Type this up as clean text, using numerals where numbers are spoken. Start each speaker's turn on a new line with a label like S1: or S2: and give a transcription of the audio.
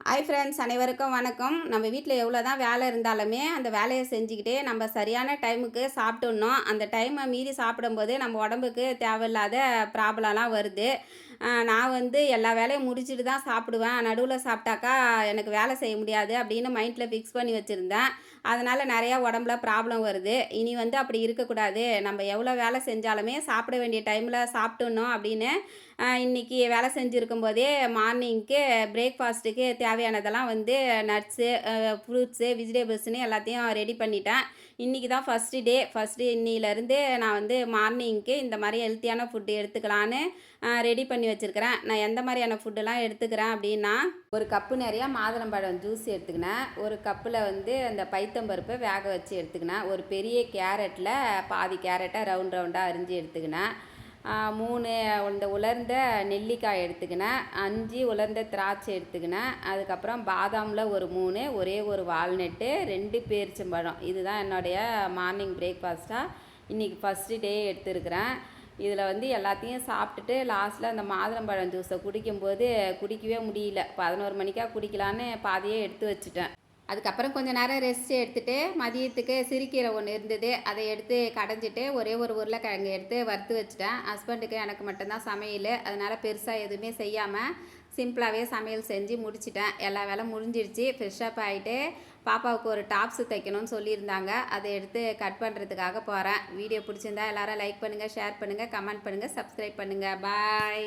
S1: Hi friends, அனைவருக்கும் வணக்கம். நம்ம வீட்டில் எவ்வளோ தான் வேலை இருந்தாலுமே அந்த வேலையை செஞ்சுக்கிட்டே நம்ம சரியான டைமுக்கு சாப்பிட்டுடணும். அந்த டைமை மீறி சாப்பிடும்போது நம்ம உடம்புக்கு தேவையில்லாத ப்ராப்ளம்லாம் வருது. நான் எல்லா வேலையும் முடிச்சுட்டு தான் சாப்பிடுவேன். நடுவில் சாப்பிட்டாக்கா எனக்கு வேலை செய்ய முடியாது அப்படின்னு மைண்டில் ஃபிக்ஸ் பண்ணி வச்சுருந்தேன். அதனால் நிறையா உடம்புல ப்ராப்ளம் வருது. இனி அப்படி இருக்கக்கூடாது. நம்ம எவ்வளோ வேலை செஞ்சாலுமே சாப்பிட வேண்டிய டைமில் சாப்பிட்டுடணும் அப்படின்னு இன்றைக்கி வேலை செஞ்சுருக்கும்போதே மார்னிங்க்கு பிரேக்ஃபாஸ்ட்டுக்கு தேவையானதெல்லாம் நட்ஸு, ஃப்ரூட்ஸு, வெஜிடபிள்ஸ்னு எல்லாத்தையும் ரெடி பண்ணிட்டேன். இன்றைக்கி தான் ஃபஸ்ட்டு இன்னிலேருந்து நான் மார்னிங்க்கு இந்த மாதிரி ஹெல்த்தியான ஃபுட்டு எடுத்துக்கலான்னு ரெடி பண்ணி வச்சுருக்கிறேன். நான் எந்த மாதிரியான ஃபுட்டெல்லாம் எடுத்துக்கிறேன் அப்படின்னா, ஒரு கப்பு நிறையா மாதுளம்பழம் ஜூஸ் எடுத்துக்கினேன். ஒரு கப்பில் அந்த பைத்தம்பருப்பை வேக வச்சு எடுத்துக்கினேன். ஒரு பெரிய கேரட்டில் பாதி கேரட்டை ரவுண்டாக அரிஞ்சு எடுத்துக்கினேன். 3 இந்த உலர்ந்த நெல்லிக்காய் எடுத்துக்கினேன். 5 உலர்ந்த திராட்சை எடுத்துக்கினேன். அதுக்கப்புறம் பாதாமில் ஒரு 3, ஒரே ஒரு வால்நட்டு, 2 பேரிச்சம்பழம். இதுதான் என்னுடைய மார்னிங் பிரேக்ஃபாஸ்ட்டாக இன்றைக்கி ஃபஸ்ட்டு டே எடுத்துருக்கிறேன். இதில் எல்லாத்தையும் சாப்பிட்டுட்டு லாஸ்ட்டில் அந்த மாதுளம்பழம் ஜூஸை குடிக்கும்போது குடிக்கவே முடியல. 11 மணிக்கா குடிக்கலான்னு பாதியே எடுத்து வச்சுட்டேன். அதுக்கப்புறம் கொஞ்சம் நேரம் ரெஸ்ட் எடுத்துகிட்டு மதியத்துக்கு சிறுக்கீரை ஒன்று இருந்தது, அதை எடுத்து கடைஞ்சிட்டு ஒரே ஒரு உருளைக்கிழங்கு எடுத்து வறுத்து வச்சுட்டேன். ஹஸ்பண்டுக்கு எனக்கு மட்டும்தான் சமையல், அதனால் பெருசாக எதுவுமே செய்யாமல் சிம்பிளாகவே சமையல் செஞ்சு முடிச்சிட்டேன். எல்லா வேலை முடிஞ்சிடுச்சு. ஃப்ரெஷ்ஷப் ஆகிட்டு பாப்பாவுக்கு ஒரு டாப்ஸு தைக்கணும்னு சொல்லியிருந்தாங்க, அதை எடுத்து கட் பண்ணுறதுக்காக போகிறேன். வீடியோ பிடிச்சிருந்தா எல்லோரும் லைக் பண்ணுங்கள், ஷேர் பண்ணுங்கள், கமெண்ட் பண்ணுங்கள், சப்ஸ்கிரைப் பண்ணுங்கள். பாய்.